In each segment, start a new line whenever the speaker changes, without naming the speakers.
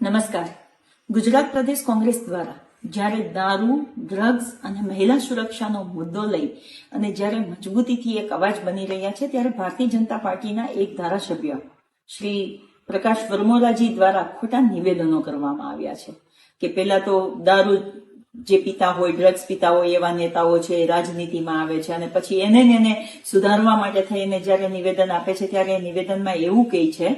નમસ્કાર. ગુજરાત પ્રદેશ કોંગ્રેસ દ્વારા જ્યારે દારૂ, ડ્રગ્સ અને મહિલા સુરક્ષાનો મુદ્દો લઈ અને જ્યારે મજબૂતીથી એક અવાજ બની રહ્યા છે, ત્યારે ભારતીય જનતા પાર્ટીના એક ધારાસભ્ય શ્રી પ્રકાશ વર્મોરાજી દ્વારા ખોટા નિવેદનો કરવામાં આવ્યા છે કે પેલા તો દારૂ જે પીતા હોય, ડ્રગ્સ પીતા હોય એવા નેતાઓ છે રાજનીતિમાં આવે છે અને પછી એને સુધારવા માટે થઈને જ્યારે નિવેદન આપે છે ત્યારે એ નિવેદનમાં એવું કહે છે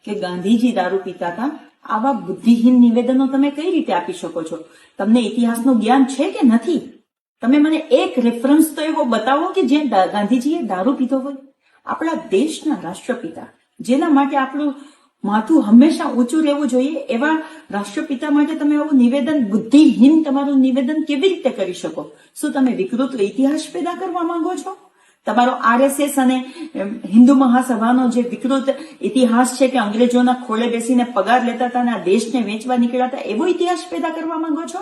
કે ગાંધીજી દારૂ પીતા હતા. આવા બુદ્ધિહીન નિવેદનો તમે કઈ રીતે આપી શકો છો? તમને ઇતિહાસનું જ્ઞાન છે કે નથી? તમે મને એક રેફરન્સ તો એવો બતાવો કે જે ગાંધીજીએ દારૂ પીધો હોય. આપણા દેશના રાષ્ટ્રપિતા, જેના માટે આપણું માથું હંમેશા ઊંચું રહેવું જોઈએ, એવા રાષ્ટ્રપિતા માટે તમે આવું નિવેદન, બુદ્ધિહીન તમારું નિવેદન કેવી રીતે કરી શકો? શું તમે વિકૃત ઇતિહાસ પેદા કરવા માંગો છો? તમારો આરએસએસ અને હિન્દુ મહાસભાનો જે વિકૃત ઇતિહાસ છે કે અંગ્રેજોના ખોળે બેસીને પગાર લેતા હતા અને આ દેશને વેચવા નીકળ્યા હતા, એવો ઇતિહાસ પેદા કરવા માંગો છો?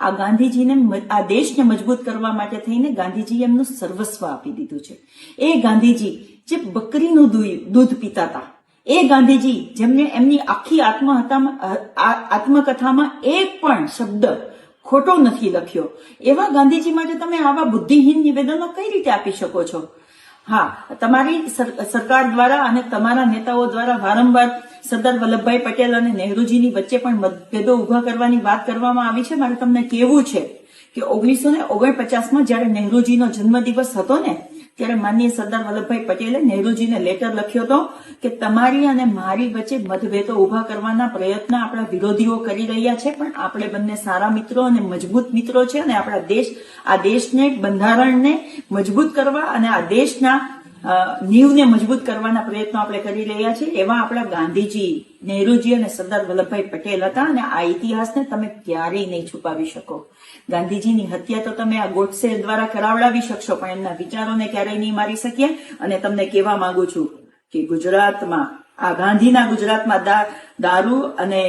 આ ગાંધીજીને, આ દેશને મજબૂત કરવા માટે થઈને ગાંધીજીએ એમનું સર્વસ્વ આપી દીધું છે. એ ગાંધીજી જે બકરીનું દૂધ પીતા હતા, એ ગાંધીજી જેમને એમની આખી આત્મકથામાં એક પણ શબ્દ ખોટો નથી લખ્યો, એવા ગાંધીજી માટે તમે આવા બુદ્ધિહીન નિવેદનો કઈ રીતે આપી શકો છો? હા, તમારી સરકાર દ્વારા અને તમારા નેતાઓ દ્વારા વારંવાર સરદાર વલ્લભભાઈ પટેલ અને નહેરુજીની વચ્ચે પણ મતભેદો ઉભા કરવાની વાત કરવામાં આવી છે. મારે તમને કહેવું છે કે 1949માં જયારે નહેરુજીનો જન્મદિવસ હતો ને, ત્યારે માનનીય સરદાર વલ્લભભાઈ પટેલે નહેરુજીને લેટર લખ્યો હતો કે તમારી અને મારી વચ્ચે મતભેદો ઉભા કરવાના પ્રયત્ન આપણા વિરોધીઓ કરી રહ્યા છે, પણ આપણે બંને સારા મિત્રો અને મજબૂત મિત્રો છે અને આપણા આ દેશને, બંધારણને મજબૂત કરવા અને આ દેશના નીવને મજબૂત કરવાના પ્રયત્નો આપણે કરી રહ્યા છીએ. એવા આપણા ગાંધીજી, નહેરુજી અને સરદાર વલ્લભભાઈ પટેલ હતા અને આ ઇતિહાસને તમે ક્યારેય નહીં છુપાવી શકો. ગાંધીજીની હત્યા તો તમે આ ગોડસે દ્વારા કરાવડાવી શકશો, પણ એમના વિચારોને ક્યારેય નહીં મારી શકીએ. અને તમને કહેવા માંગુ છું કે ગુજરાતમાં, આ ગાંધીના ગુજરાતમાં દારૂ અને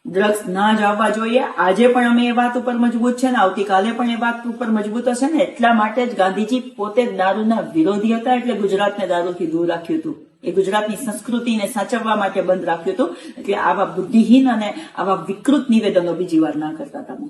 ડ્રગ્સ ના જ આવવા જોઈએ. આજે પણ અમે એ વાત ઉપર મજબૂત છે ને આવતીકાલે પણ એ વાત ઉપર મજબૂત હશે ને. એટલા માટે જ ગાંધીજી પોતે દારૂના વિરોધી હતા, એટલે ગુજરાતને દારૂથી દૂર રાખ્યું હતું. એ ગુજરાતની સંસ્કૃતિને સાચવવા માટે બંધ રાખ્યું હતું. એટલે આવા બુદ્ધિહીન અને આવા વિકૃત નિવેદનો બીજી વાર ના કરતા તમે.